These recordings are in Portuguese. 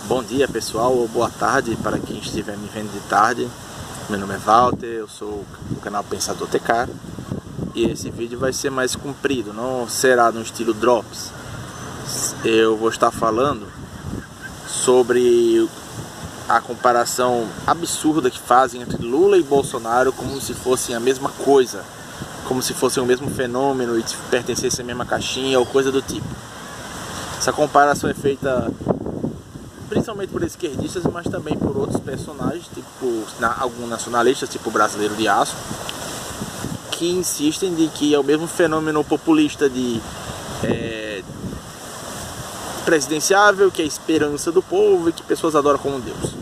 Bom dia pessoal, ou boa tarde para quem estiver me vendo de tarde. Meu nome é Walter, eu sou do canal Pensador TK. E esse vídeo vai ser mais comprido, não será no estilo Drops. Eu vou estar falando sobre a comparação absurda que fazem entre Lula e Bolsonaro, como se fossem a mesma coisa, como se fossem o mesmo fenômeno e pertencessem à mesma caixinha ou coisa do tipo. Essa comparação é feita principalmente por esquerdistas, mas também por outros personagens, tipo alguns nacionalistas, tipo o Brasileiro de Aço, que insistem de que é o mesmo fenômeno populista de presidenciável, que é a esperança do povo e que pessoas adoram como Deus.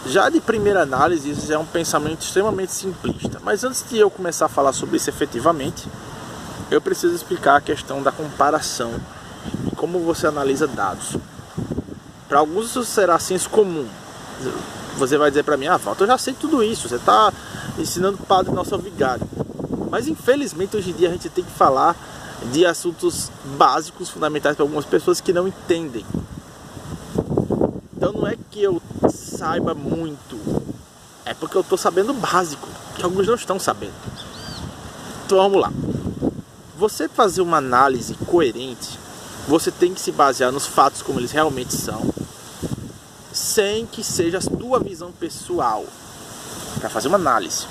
Já de primeira análise, isso já é um pensamento extremamente simplista. Mas antes de eu começar a falar sobre isso efetivamente, eu preciso explicar a questão da comparação e como você analisa dados. Para alguns isso será senso comum. Você vai dizer para mim, Walter, eu já sei tudo isso, você está ensinando o padre nosso vigário. Mas infelizmente hoje em dia a gente tem que falar de assuntos básicos, fundamentais para algumas pessoas que não entendem. Então não é que eu saiba muito, é porque eu estou sabendo o básico, que alguns não estão sabendo. Então vamos lá. Você fazer uma análise coerente, você tem que se basear nos fatos como eles realmente são, sem que seja a sua visão pessoal. Para fazer uma análise,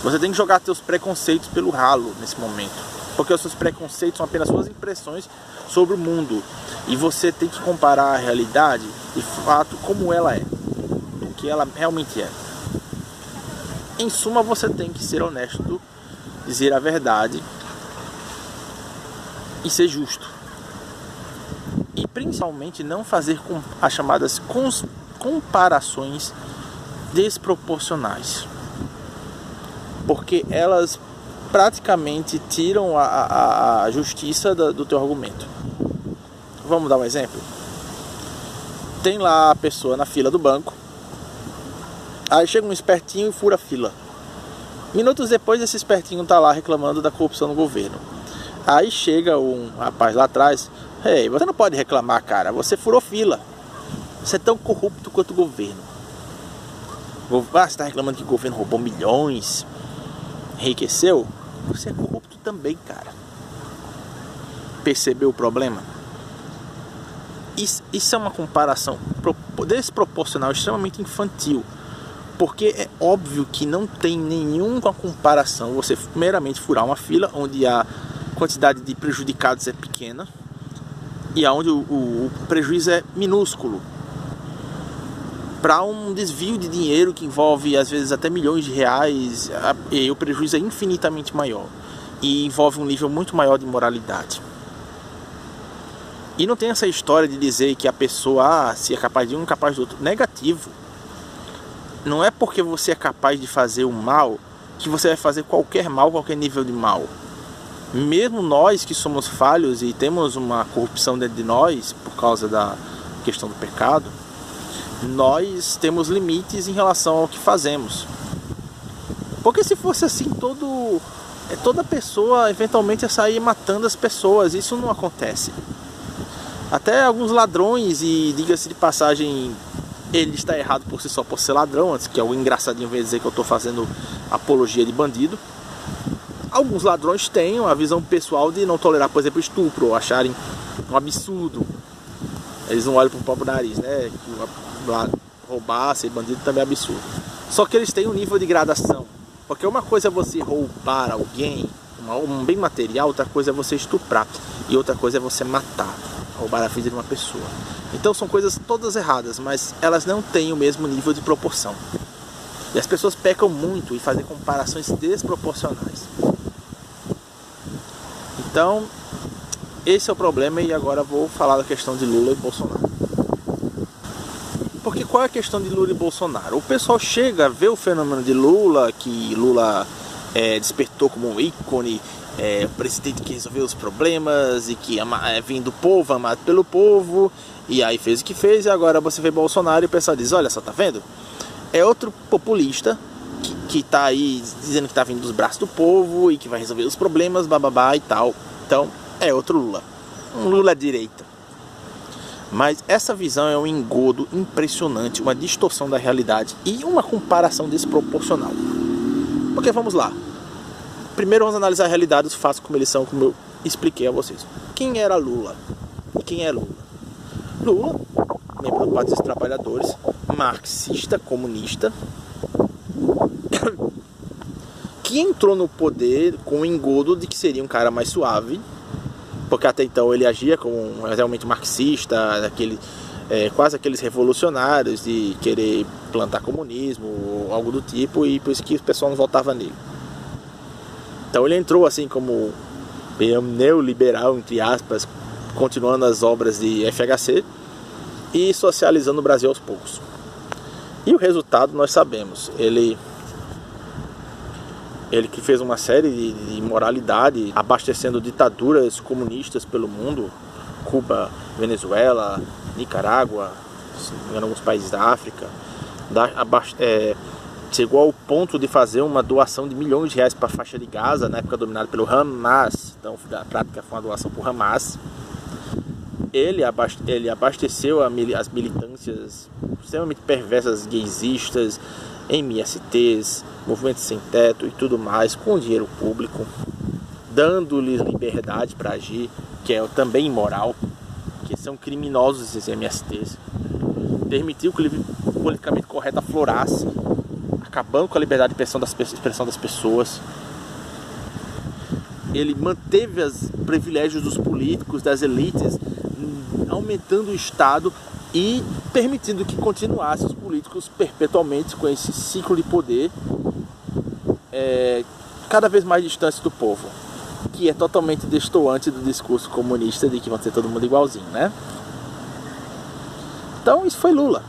você tem que jogar seus preconceitos pelo ralo nesse momento, porque os seus preconceitos são apenas suas impressões sobre o mundo, e você tem que comparar a realidade de fato como ela é, o que ela realmente é. Em suma, você tem que ser honesto, dizer a verdade e ser justo. E principalmente não fazer com as chamadas comparações desproporcionais, porque elas praticamente tiram a justiça do teu argumento. Vamos dar um exemplo. Tem lá a pessoa na fila do banco, aí chega um espertinho e fura a fila. Minutos depois, esse espertinho está lá reclamando da corrupção no governo. Aí chega um rapaz lá atrás: ei, você não pode reclamar, cara, você furou fila. Você é tão corrupto quanto o governo. Você está reclamando que o governo roubou milhões, enriqueceu? Você é corrupto também, cara. Percebeu o problema? Isso é uma comparação desproporcional, extremamente infantil. Porque é óbvio que não tem nenhuma comparação você meramente furar uma fila onde a quantidade de prejudicados é pequena e onde o prejuízo é minúsculo, para um desvio de dinheiro que envolve às vezes até milhões de reais, e o prejuízo é infinitamente maior e envolve um nível muito maior de moralidade. E não tem essa história de dizer que a pessoa se é capaz de um, capaz do outro. Negativo. Não é porque você é capaz de fazer o mal que você vai fazer qualquer mal, qualquer nível de mal. Mesmo nós que somos falhos e temos uma corrupção dentro de nós por causa da questão do pecado, nós temos limites em relação ao que fazemos. Porque se fosse assim, toda pessoa eventualmente ia sair matando as pessoas. Isso não acontece. Até alguns ladrões, e diga-se de passagem, ele está errado por si só por ser ladrão, antes que algum engraçadinho venha dizer que eu estou fazendo apologia de bandido. Alguns ladrões têm a visão pessoal de não tolerar, por exemplo, estupro, ou acharem um absurdo. Eles não olham para o próprio nariz, né? Roubar, ser bandido também é absurdo. Só que eles têm um nível de gradação. Porque uma coisa é você roubar alguém, um bem material, outra coisa é você estuprar. E outra coisa é você matar, roubar a vida de uma pessoa. Então são coisas todas erradas, mas elas não têm o mesmo nível de proporção. E as pessoas pecam muito em fazer comparações desproporcionais. Então, esse é o problema, e agora vou falar da questão de Lula e Bolsonaro. Porque qual é a questão de Lula e Bolsonaro? O pessoal chega a ver o fenômeno de Lula, que Lula despertou como um ícone, o presidente que resolveu os problemas e que vem do povo, amado pelo povo, e aí fez o que fez. E agora você vê Bolsonaro e o pessoal diz: olha só, tá vendo? É outro populista que tá aí dizendo que tá vindo dos braços do povo e que vai resolver os problemas, bababá e tal. Então é outro Lula, um Lula à direita. Mas essa visão é um engodo impressionante, uma distorção da realidade e uma comparação desproporcional. Porque vamos lá. Primeiro vamos analisar a realidade dos fatos como eles são, como eu expliquei a vocês. Quem era Lula? E quem é Lula? Lula, membro do Partido dos Trabalhadores, marxista, comunista, que entrou no poder com o engodo de que seria um cara mais suave, porque até então ele agia como realmente marxista, quase aqueles revolucionários de querer plantar comunismo ou algo do tipo, e por isso que o pessoal não votava nele. Então ele entrou assim como neoliberal, entre aspas, continuando as obras de FHC e socializando o Brasil aos poucos. E o resultado nós sabemos. Ele que fez uma série de imoralidade, abastecendo ditaduras comunistas pelo mundo, Cuba, Venezuela, Nicarágua, alguns países da África, chegou ao ponto de fazer uma doação de milhões de reais para a faixa de Gaza, na época dominada pelo Hamas. Então a prática foi uma doação para o Hamas. Ele abasteceu as militâncias extremamente perversas, gaysistas, MSTs, movimentos sem teto e tudo mais, com dinheiro público, dando-lhes liberdade para agir, que é também imoral, que são criminosos esses MSTs. Permitiu que o politicamente correto aflorasse, acabando com a liberdade de expressão das pessoas. Ele manteve os privilégios dos políticos, das elites, aumentando o Estado e permitindo que continuassem os políticos perpetualmente com esse ciclo de poder cada vez mais distante do povo, que é totalmente destoante do discurso comunista de que vão ser todo mundo igualzinho, né? Então isso foi Lula.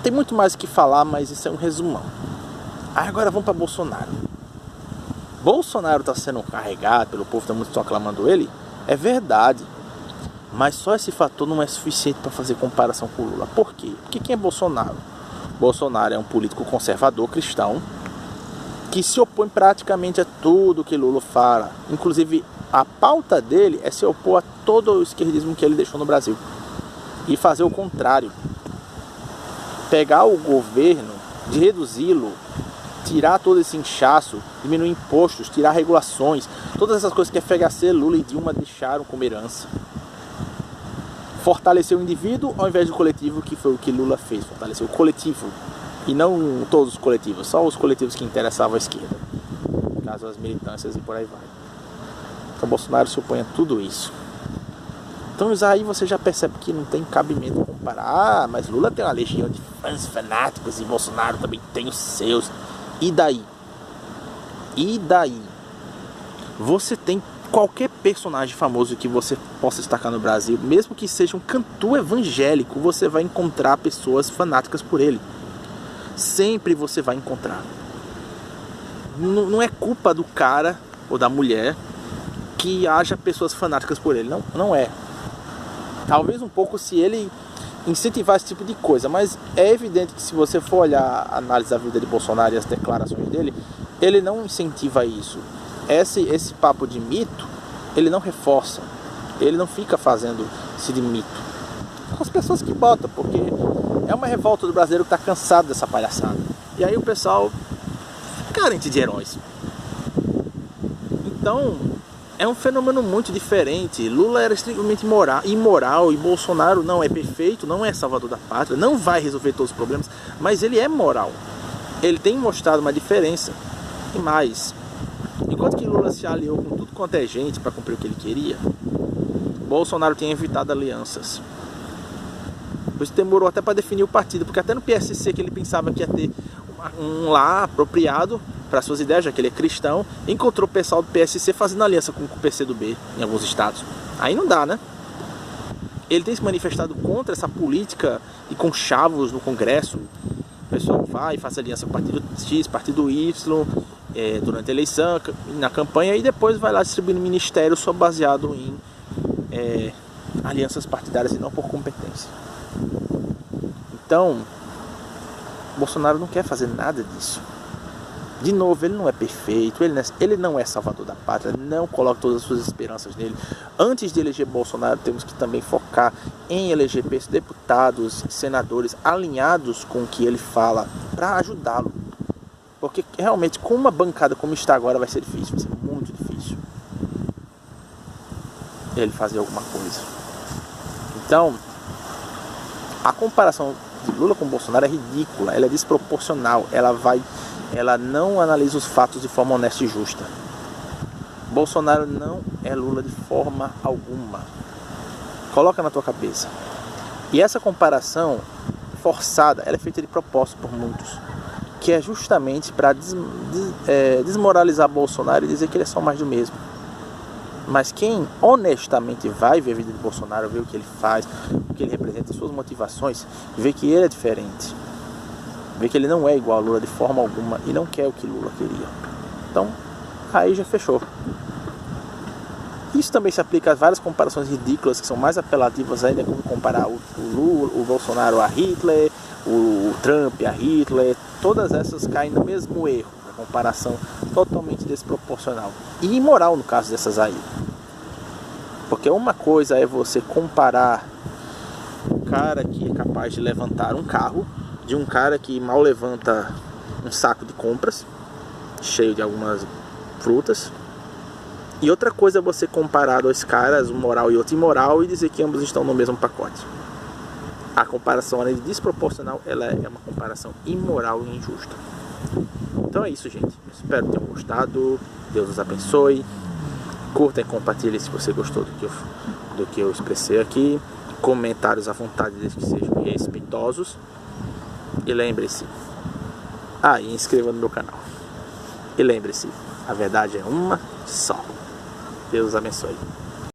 Tem muito mais o que falar, mas isso é um resumão. Aí agora vamos para Bolsonaro. Bolsonaro está sendo carregado pelo povo, estão aclamando ele, é verdade. Mas só esse fator não é suficiente para fazer comparação com o Lula. Por quê? Porque quem é Bolsonaro? Bolsonaro é um político conservador cristão que se opõe praticamente a tudo que Lula fala. Inclusive, a pauta dele é se opor a todo o esquerdismo que ele deixou no Brasil. E fazer o contrário. Pegar o governo, de reduzi-lo, tirar todo esse inchaço, diminuir impostos, tirar regulações, todas essas coisas que FHC, Lula e Dilma deixaram como herança. Fortalecer o indivíduo ao invés do coletivo, que foi o que Lula fez. Fortalecer o coletivo e não todos os coletivos, só os coletivos que interessavam à esquerda, no caso as militâncias e por aí vai. Então Bolsonaro se opõe a tudo isso. Então aí você já percebe que não tem cabimento comparar. Mas Lula tem uma legião de fãs fanáticos e Bolsonaro também tem os seus. E daí? E daí? Você tem qualquer personagem famoso que você possa destacar no Brasil, mesmo que seja um cantor evangélico, você vai encontrar pessoas fanáticas por ele. Sempre você vai encontrar. Não é culpa do cara ou da mulher que haja pessoas fanáticas por ele. Não é. Talvez um pouco se ele incentivar esse tipo de coisa, mas é evidente que se você for olhar a análise da vida de Bolsonaro e as declarações dele, ele não incentiva isso. Esse papo de mito, ele não reforça, ele não fica fazendo esse de mito. São as pessoas que botam, porque é uma revolta do brasileiro que está cansado dessa palhaçada. E aí o pessoal carente de heróis. Então, é um fenômeno muito diferente. Lula era extremamente imoral e Bolsonaro não é perfeito, não é salvador da pátria, não vai resolver todos os problemas, mas ele é moral. Ele tem mostrado uma diferença. E mais, enquanto que Lula se aliou com tudo quanto é gente para cumprir o que ele queria, Bolsonaro tem evitado alianças. Por isso demorou até para definir o partido, porque até no PSC, que ele pensava que ia ter um lá apropriado para suas ideias, já que ele é cristão, encontrou o pessoal do PSC fazendo aliança com o PCdoB em alguns estados. Aí não dá, né? Ele tem se manifestado contra essa política de conchavos no Congresso. O pessoal vai e faz aliança com o partido X, partido Y, durante a eleição, na campanha, e depois vai lá distribuindo ministério só baseado em alianças partidárias e não por competência. Então, Bolsonaro não quer fazer nada disso. De novo, ele não é perfeito, ele não é salvador da pátria, não coloque todas as suas esperanças nele. Antes de eleger Bolsonaro, temos que também focar em eleger deputados, senadores alinhados com o que ele fala, para ajudá-lo. Porque realmente, com uma bancada como está agora, vai ser difícil, vai ser muito difícil ele fazer alguma coisa. Então, a comparação de Lula com Bolsonaro é ridícula, ela é desproporcional, ela não analisa os fatos de forma honesta e justa. Bolsonaro não é Lula de forma alguma. Coloca na tua cabeça. E essa comparação forçada, ela é feita de propósito por muitos, que é justamente para desmoralizar Bolsonaro e dizer que ele é só mais do mesmo. Mas quem honestamente vai ver a vida de Bolsonaro, ver o que ele faz, o que ele representa, suas motivações, vê que ele é diferente. Vê que ele não é igual a Lula de forma alguma e não quer o que Lula queria. Então, aí já fechou. Isso também se aplica a várias comparações ridículas que são mais apelativas ainda, como comparar o Lula, o Bolsonaro a Hitler, o Trump a Hitler. Todas essas caem no mesmo erro, a comparação totalmente desproporcional e imoral no caso dessas aí. Porque uma coisa é você comparar um cara que é capaz de levantar um carro de um cara que mal levanta um saco de compras cheio de algumas frutas. E outra coisa é você comparar dois caras, um moral e outro imoral, e dizer que ambos estão no mesmo pacote. A comparação, além de desproporcional, ela é uma comparação imoral e injusta. Então é isso, gente. Espero que tenham gostado. Deus os abençoe. Curta e compartilhe se você gostou do que eu expressei aqui. Comentários à vontade, desde que sejam respeitosos. E lembre-se. E inscreva no meu canal. E lembre-se, a verdade é uma só. Deus abençoe.